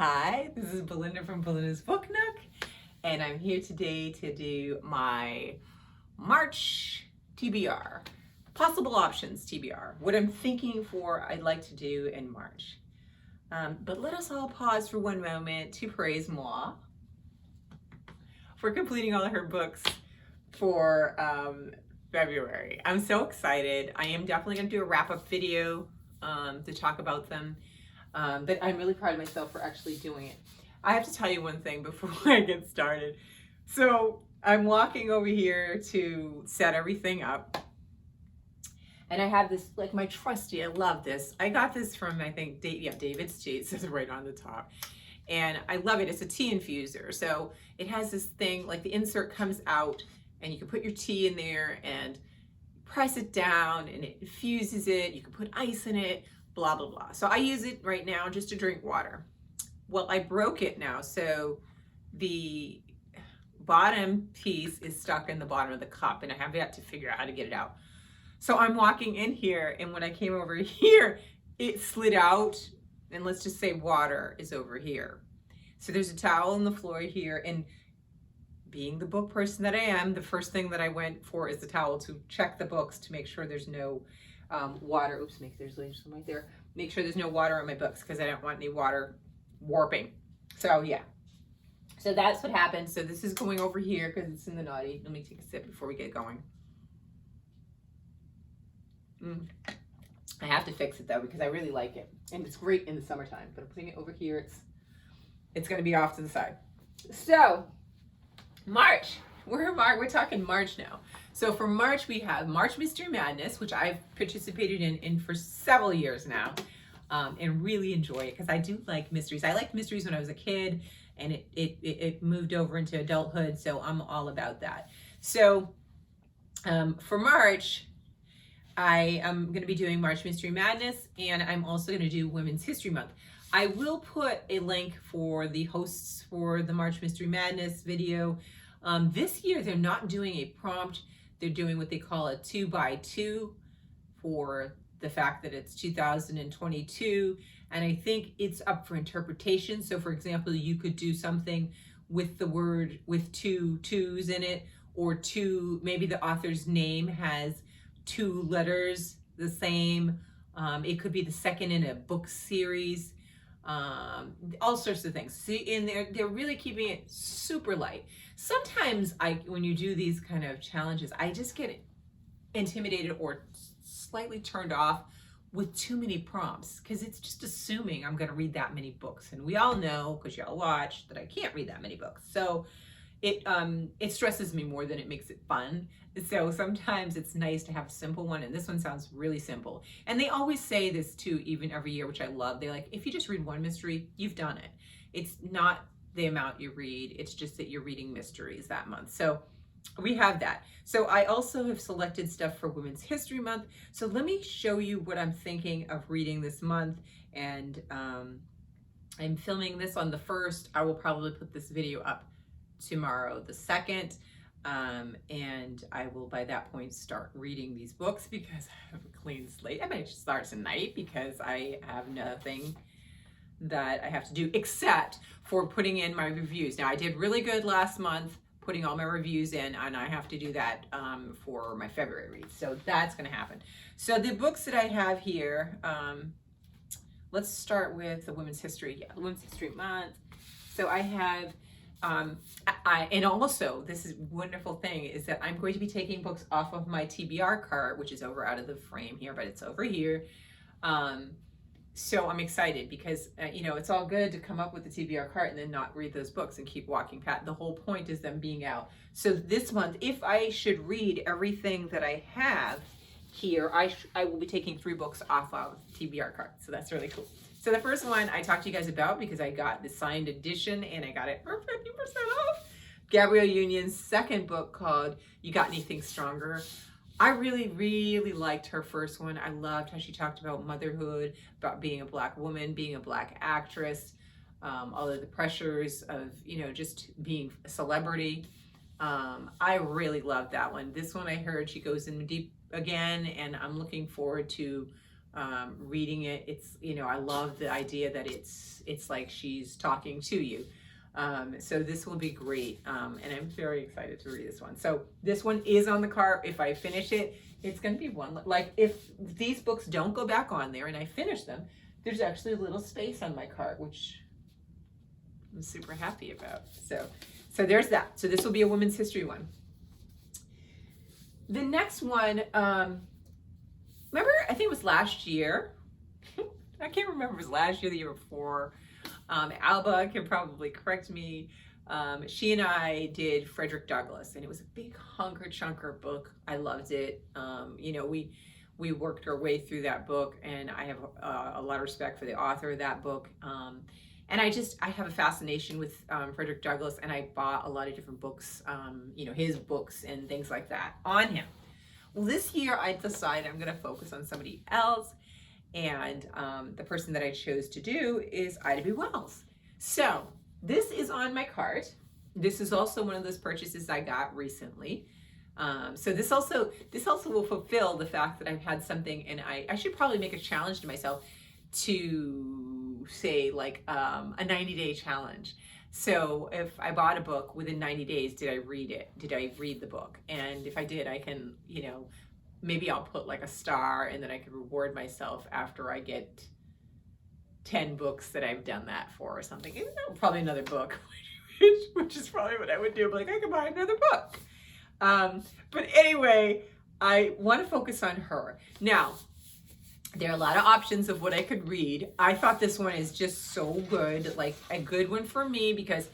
Hi, this is Belinda from Belinda's Book Nook, and I'm here today to do my March TBR, possible options TBR, what I'm thinking for I'd like to do in March. But let us all pause for one moment to praise Moi for completing all of her books for February. I'm so excited. I am definitely going to do a wrap-up video to talk about them. But I'm really proud of myself for actually doing it. I have to tell you one thing before I get started. So I'm walking over here to set everything up. And I have this, like my trusty, I love this. I got this from, I think, David's Tea. It says it right on the top. And I love it. It's a tea infuser. So it has this thing, like the insert comes out and you can put your tea in there and press it down and it infuses it. You can put ice in it. Blah, blah, blah. So I use it right now just to drink water. Well, I broke it now. So the bottom piece is stuck in the bottom of the cup and I have yet to figure out how to get it out. So I'm walking in here and when I came over here, it slid out and let's just say water is over here. So there's a towel on the floor here and being the book person that I am, the first thing that I went for is the towel to check the books to make sure there's no water. Oops, there's some right there. Make sure there's no water on my books because I don't want any water warping. So yeah, so that's what happened. So this is going over here because it's in the naughty. Let me take a sip before we get going. I have to fix it though because I really like it and it's great in the summertime. But I'm putting it over here. It's going to be off to the side. So March. We're talking March now. So for March, we have March Mystery Madness, which I've participated in for several years now, and really enjoy it because I do like mysteries. I liked mysteries when I was a kid, and it moved over into adulthood, so I'm all about that. So for March, I am going to be doing March Mystery Madness, and I'm also going to do Women's History Month. I will put a link for the hosts for the March Mystery Madness video. This year, they're not doing a prompt. They're doing what they call a 2x2 for the fact that it's 2022. And I think it's up for interpretation. So for example, you could do something with the word with 2 twos in it, or maybe the author's name has 2 letters the same. It could be the second in a book series. All sorts of things. See, and they're really keeping it super light. Sometimes when you do these kind of challenges, I just get intimidated or slightly turned off with too many prompts because it's just assuming I'm going to read that many books, and we all know because y'all watch that I can't read that many books. So it stresses me more than it makes it fun. So sometimes it's nice to have a simple one, and this one sounds really simple. And they always say this too, even every year, which I love. They're like, if you just read one mystery, you've done it. It's not the amount you read, it's just that you're reading mysteries that month. So we have that. So I also have selected stuff for Women's History Month. So let me show you what I'm thinking of reading this month. And I'm filming this on the 1st. I will probably put this video up tomorrow, the 2nd. And I will by that point start reading these books because I have a clean slate. I might start tonight because I have nothing that I have to do except for putting in my reviews. Now I did really good last month putting all my reviews in, and I have to do that for my February read. So that's going to happen. So the books that I have here, let's start with the Women's History. Yeah, Women's History Month. So I have and also this is wonderful thing is that I'm going to be taking books off of my TBR cart, which is over out of the frame here, but it's over here. So I'm excited because, it's all good to come up with the TBR cart and then not read those books and keep walking past. The whole point is them being out. So this month, if I should read everything that I have here, I will be taking 3 books off of TBR cart. So that's really cool. So the first one I talked to you guys about because I got the signed edition and I got it for 50% off. Gabrielle Union's second book called You Got Anything Stronger. I really, really liked her first one. I loved how she talked about motherhood, about being a Black woman, being a Black actress, all of the pressures of, just being a celebrity. I really loved that one. This one I heard she goes in deep again, and I'm looking forward to reading it. It's, you know, I love the idea that it's like she's talking to you. So this will be great. And I'm very excited to read this one. So this one is on the cart. If I finish it, it's going to be one, like if these books don't go back on there and I finish them, there's actually a little space on my cart, which I'm super happy about. So there's that. So this will be a women's history one. The next one, remember, I think it was last year. I can't remember if it was last year, the year before. Alba can probably correct me. She and I did Frederick Douglass, and it was a big hunker chunker book. I loved it. You know, we worked our way through that book, and I have a lot of respect for the author of that book. And I have a fascination with Frederick Douglass, and I bought a lot of different books, you know, his books and things like that on him. Well, this year I decided I'm going to focus on somebody else, and the person that I chose to do is Ida B. Wells. So this is on my cart. This is also one of those purchases I got recently. So this also will fulfill the fact that I've had something, and I should probably make a challenge to myself to say like a 90-day challenge. So if I bought a book within 90 days, did I read it? Did I read the book? And if I did, I can, you know, maybe I'll put like a star, and then I can reward myself after I get 10 books that I've done that for or something. And probably another book, which is probably what I would do. Like, I could buy another book. But anyway, I want to focus on her. Now, there are a lot of options of what I could read. I thought this one is just so good, like a good one for me, because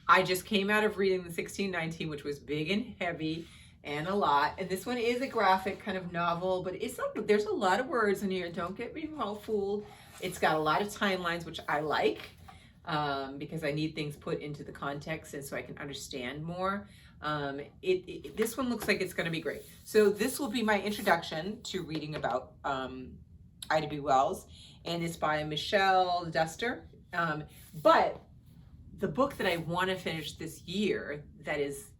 I just came out of reading the 1619, which was big and heavy and a lot. And this one is a graphic kind of novel, but it's not, there's a lot of words in here. Don't get me all fooled. It's got a lot of timelines, which I like, because I need things put into the context and so I can understand more. This one looks like it's going to be great. So this will be my introduction to reading about Ida B. Wells, and it's by Michelle Duster. But the book that I want to finish this year, that is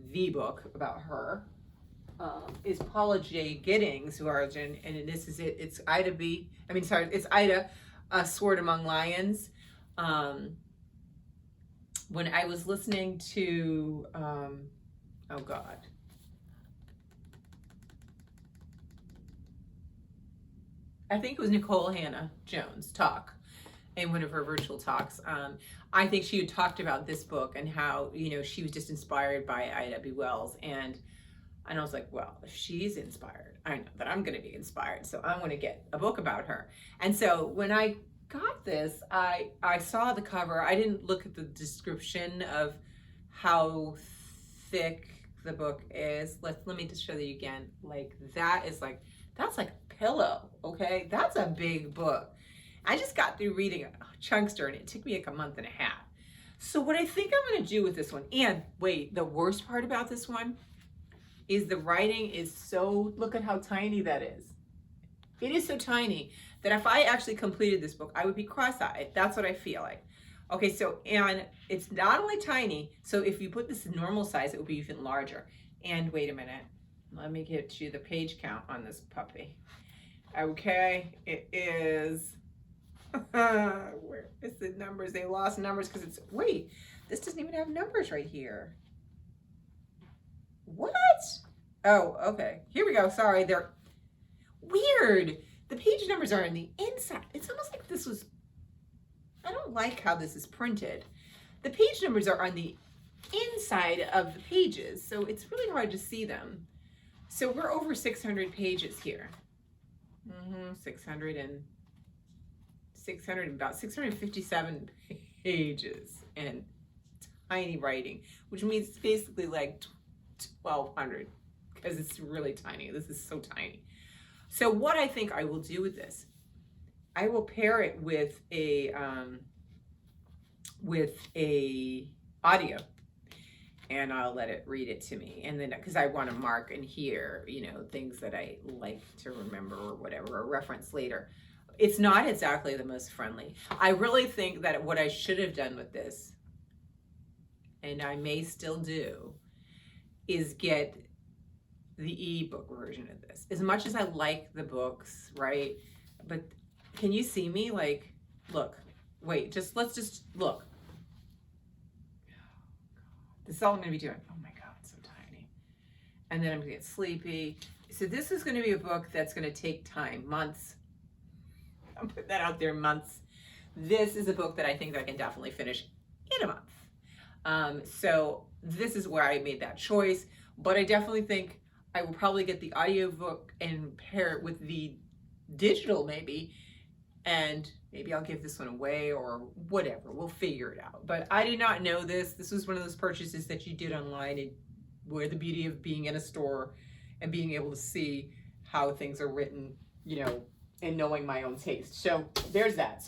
the book about her, is Paula J. Giddings' origin, and this is it. It's it's Ida, A Sword Among Lions. When I was listening to, oh God. I think it was Nicole Hannah Jones talk in one of her virtual talks. I think she had talked about this book and how, you know, she was just inspired by Ida B. Wells. And I was like, well, if she's inspired, I know that I'm going to be inspired. So I want to get a book about her. And so when I got this, I saw the cover. I didn't look at the description of how thick the book is. Let me just show you again. Like that's like a pillow, okay? That's a big book. I just got through reading a chunkster, and it took me like a month and a half. So what I think I'm going to do with this one, and wait, the worst part about this one is the writing is so, look at how tiny that is. It is so tiny that if I actually completed this book, I would be cross-eyed. That's what I feel like. Okay, so, and it's not only tiny, so if you put this in normal size, it would be even larger. And wait a minute, let me get you the page count on this puppy. Okay, it is, where is the numbers? They lost numbers because it's, wait, this doesn't even have numbers right here. What? Oh, okay, here we go, sorry, they're weird. The page numbers are on the inside. It's almost like this was, I don't like how this is printed. The page numbers are on the inside of the pages, so it's really hard to see them. So we're over 600 pages here. 657 pages and tiny writing, which means it's basically like 1,200 because it's really tiny. This is so tiny. So what I think I will do with this, I will pair it with a audio, and I'll let it read it to me. And then, because I want to mark in here, you know, things that I like to remember or whatever, or reference later. It's not exactly the most friendly. I really think that what I should have done with this, and I may still do, is get the ebook version of this. As much as I like the books, right? But can you see me? Like, look, wait, let's just look. This is all I'm going to be doing. Oh my God, it's so tiny. And then I'm going to get sleepy. So this is going to be a book that's going to take time, months. I'll put that out there, months. This is a book that I think that I can definitely finish in a month. So this is where I made that choice. But I definitely think I will probably get the audiobook and pair it with the digital maybe. And maybe I'll give this one away or whatever. We'll figure it out. But I did not know this. This was one of those purchases that you did online, and where the beauty of being in a store and being able to see how things are written, you know, and knowing my own taste. So there's that.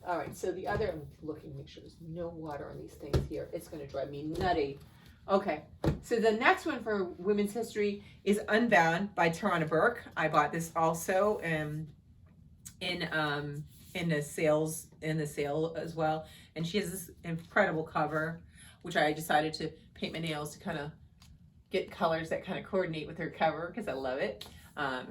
All right, so the other, I'm looking, make sure there's no water on these things here. It's going to drive me nutty. Okay, so the next one for Women's History is Unbound by Tarana Burke. I bought this also in the sale as well, and she has this incredible cover, which I decided to paint my nails to kind of get colors that kind of coordinate with her cover because I love it.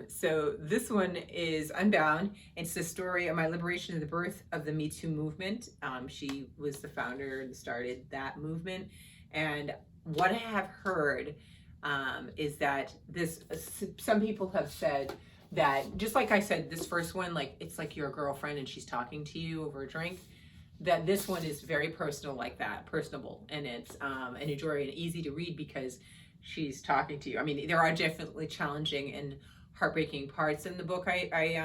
So this one is Unbound. It's the story of my liberation and the birth of the Me Too movement. She was the founder and started that movement, and what I have heard is that some people have said that, just like I said, this first one, like it's like your girlfriend and she's talking to you over a drink, that this one is very personal like that, personable, and it's an enjoy and easy to read because she's talking to you. I mean, there are definitely challenging and heartbreaking parts in the book I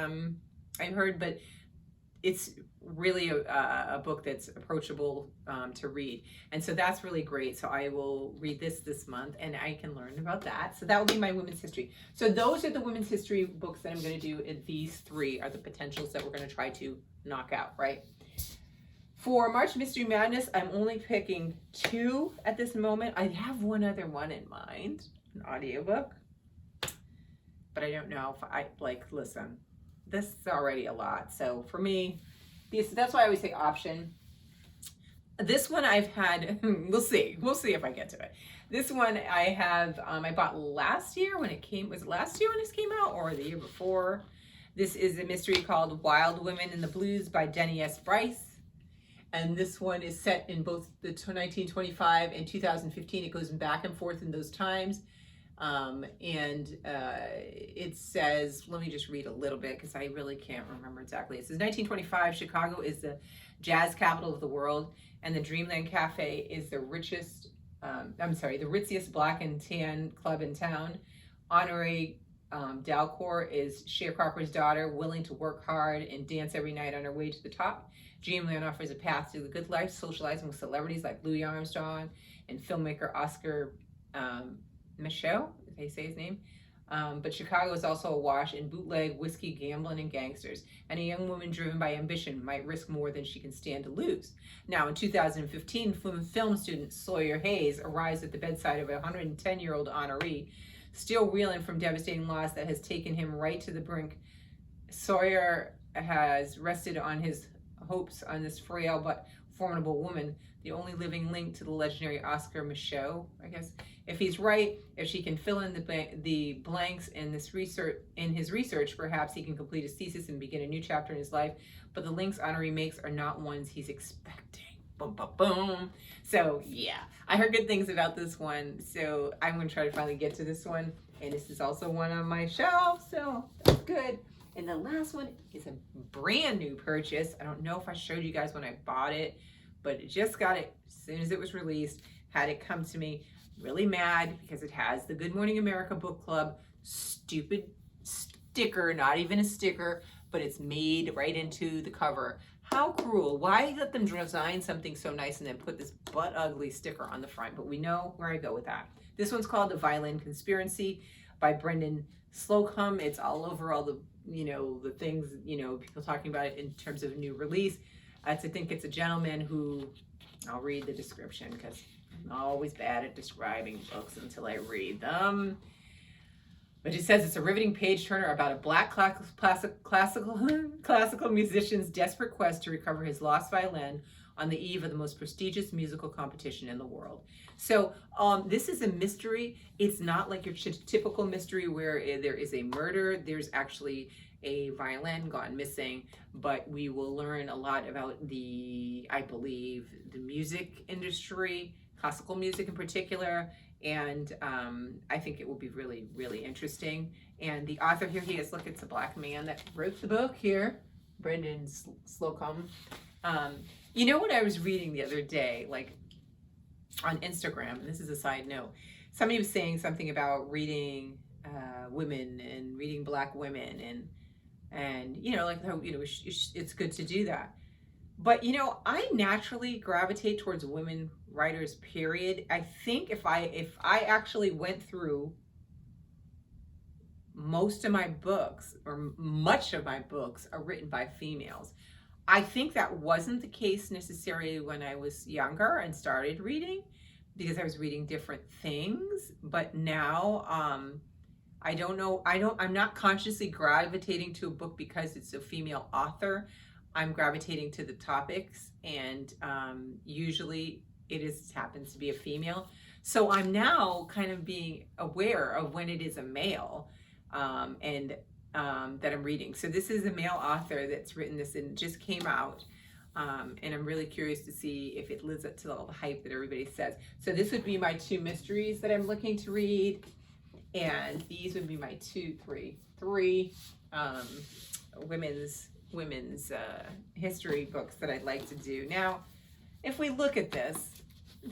heard, but it's really a book that's approachable to read, and so that's really great. So I will read this month, and I can learn about that. So that will be my women's history. So those are the women's history books that I'm going to do, and these three are the potentials that we're going to try to knock out, right? For March Mystery Madness, I'm only picking 2 at this moment. I have one other one in mind, an audiobook, but I don't know if I listen. This is already a lot. So for me, that's why I always say option. This one I've had, we'll see if I get to it. This one I have, I bought last year when it came, was it last year when this came out or the year before? This is a mystery called Wild Women in the Blues by Denny S. Bryce. And this one is set in both the 1925 and 2015. It goes back and forth in those times. It says, let me just read a little bit because I really can't remember exactly. It says 1925, Chicago is the jazz capital of the world, and the Dreamland Cafe is the ritziest black and tan club in town. Honoré Dalcourt is sharecropper's daughter, willing to work hard and dance every night on her way to the top. Dreamland offers a path to the good life, socializing with celebrities like Louis Armstrong and filmmaker Oscar Michaud, if they say his name. But Chicago is also awash in bootleg, whiskey, gambling, and gangsters. And a young woman driven by ambition might risk more than she can stand to lose. Now, in 2015, film student Sawyer Hayes arrives at the bedside of a 110-year-old honoree, still reeling from devastating loss that has taken him right to the brink. Sawyer has rested on his hopes on this frail but formidable woman, the only living link to the legendary Oscar Michaud, I guess. If he's right, if she can fill in the blanks in his research, perhaps he can complete his thesis and begin a new chapter in his life. But the links Honoré makes are not ones he's expecting. Boom, boom, boom. So yeah, I heard good things about this one. So I'm going to try to finally get to this one. And this is also one on my shelf. So that's good. And the last one is a brand new purchase. I don't know if I showed you guys when I bought it, but I just got it as soon as it was released, had it come to me. Really mad because it has the Good Morning America Book Club stupid sticker, not even a sticker, but it's made right into the cover. How cruel. Why let them design something so nice and then put this butt ugly sticker on the front? But we know where I go with that. This one's called The Violin Conspiracy by Brendan Slocum. It's all over all the, the things, people talking about it in terms of a new release. I think it's a gentleman who, I'll read the description because I'm always bad at describing books until I read them. But it says it's a riveting page turner about a black classical musician's desperate quest to recover his lost violin on the eve of the most prestigious musical competition in the world. So this is a mystery. It's not like your typical mystery where there is a murder. There's actually a violin gone missing, but we will learn a lot about I believe, the music industry, classical music in particular, and I think it will be really, really interesting. And the author here, look, it's a black man that wrote the book here, Brendan Slocum. You know what I was reading the other day, like on Instagram, and this is a side note, somebody was saying something about reading women and reading black women, and you know, like how, you know, it's good to do that. But you know, I naturally gravitate towards women writers, period. I think if I actually went through most of my books, or much of my books are written by females. I think that wasn't the case necessarily when I was younger and started reading, because I was reading different things. But now, I don't know. I'm not consciously gravitating to a book because it's a female author. I'm gravitating to the topics, and usually it happens to be a female. So I'm now kind of being aware of when it is a male, that I'm reading. So this is a male author that's written this, and it just came out. And I'm really curious to see if it lives up to all the hype that everybody says. So this would be my 2 mysteries that I'm looking to read. And these would be my three women's history books that I'd like to do. Now, if we look at this,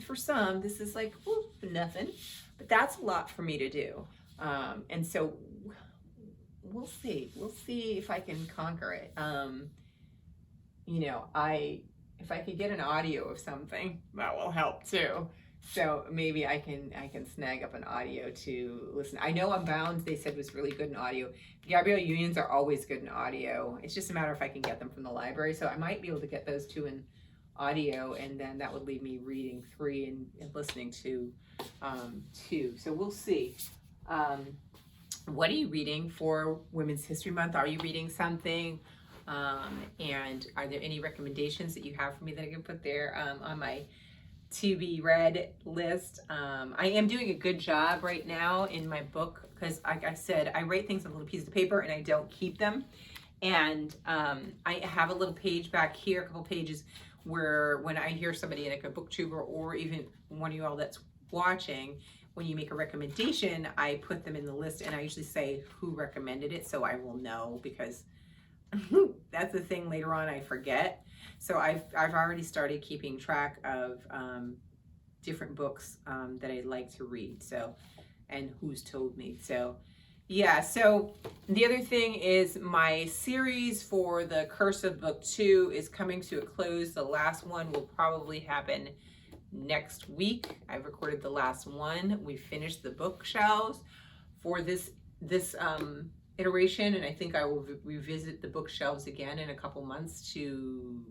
for some, this is like, whoop, nothing. But that's a lot for me to do. And so we'll see. We'll see if I can conquer it. You know, if I could get an audio of something, that will help too. So maybe I can snag up an audio to listen. I know Unbound, they said, was really good in audio. Gabrielle Unions are always good in audio. It's just a matter if I can get them from the library. So I might be able to get those 2 in audio, and then that would leave me reading 3 and listening to 2. So we'll see. What are you reading for Women's History Month? Are you reading something? And are there any recommendations that you have for me that I can put there on my to be read list? I am doing a good job right now in my book, because like I said, I write things on little pieces of paper and I don't keep them. And I have a little page back here, a couple pages, where when I hear somebody like a booktuber, or even one of you all that's watching, when you make a recommendation, I put them in the list, and I usually say who recommended it, so I will know, because that's the thing, later on I forget. So I've already started keeping track of different books that I like to read, so, and who's told me. So yeah, so the other thing is my series for the Curse of Book 2 is coming to a close. The last one will probably happen next week. I've recorded the last one. We finished the bookshelves for this iteration, and I think I will revisit the bookshelves again in a couple months to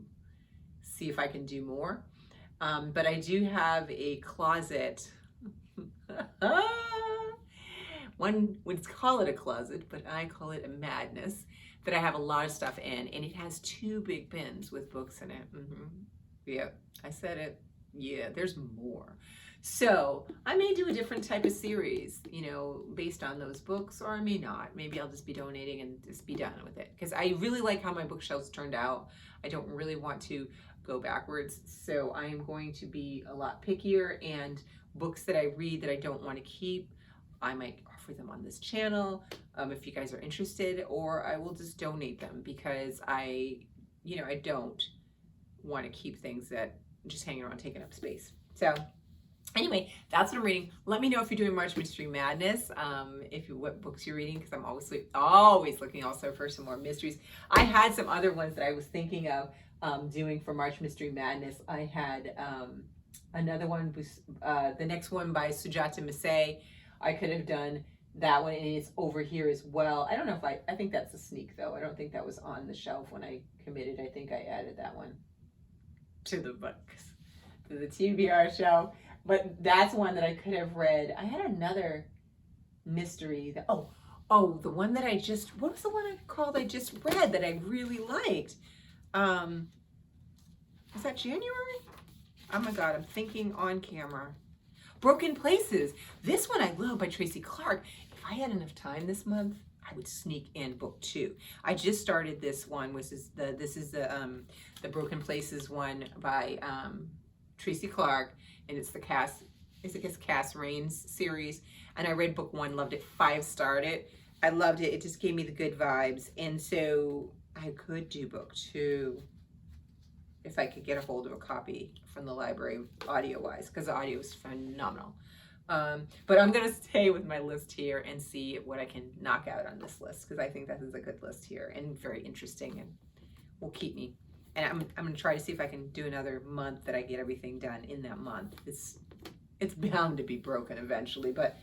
see if I can do more. But I do have a closet. One would call it a closet, but I call it a madness, that I have a lot of stuff in, and it has 2 big bins with books in it. Yeah, I said it. Yeah, there's more. So I may do a different type of series, you know, based on those books, or I may not. Maybe I'll just be donating and just be done with it, because I really like how my bookshelves turned out. I don't really want to go backwards, so I am going to be a lot pickier, and books that I read that I don't want to keep, I might offer them on this channel if you guys are interested, or I will just donate them, because I don't want to keep things that just hanging around taking up space. So anyway, that's what I'm reading. Let me know if you're doing March Mystery Madness, what books you're reading, because I'm always looking also for some more mysteries. I had some other ones that I was thinking of doing for March Mystery Madness. I had another one, the next one by Sujata Masay. I could have done that one, and it's over here as well. I don't know if I think that's a sneak though. I don't think that was on the shelf when I committed. I think I added that one to the books, to the TBR shelf. But that's one that I could have read. I had another mystery that, the one that what was the one I just read that I really liked? Is that January? Oh my God, I'm thinking on camera. Broken Places. This one I love by Tracy Clark. If I had enough time this month, I would sneak in book 2. I just started this one, which is the Broken Places one by Tracy Clark, and it's the Cass Rains series. And I read book 1, loved it, 5-starred it. I loved it. It just gave me the good vibes, and so I could do book 2 if I could get a hold of a copy from the library, audio-wise, because the audio is phenomenal. But I'm going to stay with my list here and see what I can knock out on this list, because I think that is a good list here and very interesting and will keep me. And I'm going to try to see if I can do another month that I get everything done in that month. It's bound to be broken eventually, but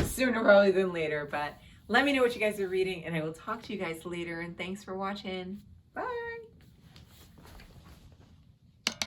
sooner rather than later. But let me know what you guys are reading, and I will talk to you guys later, and thanks for watching.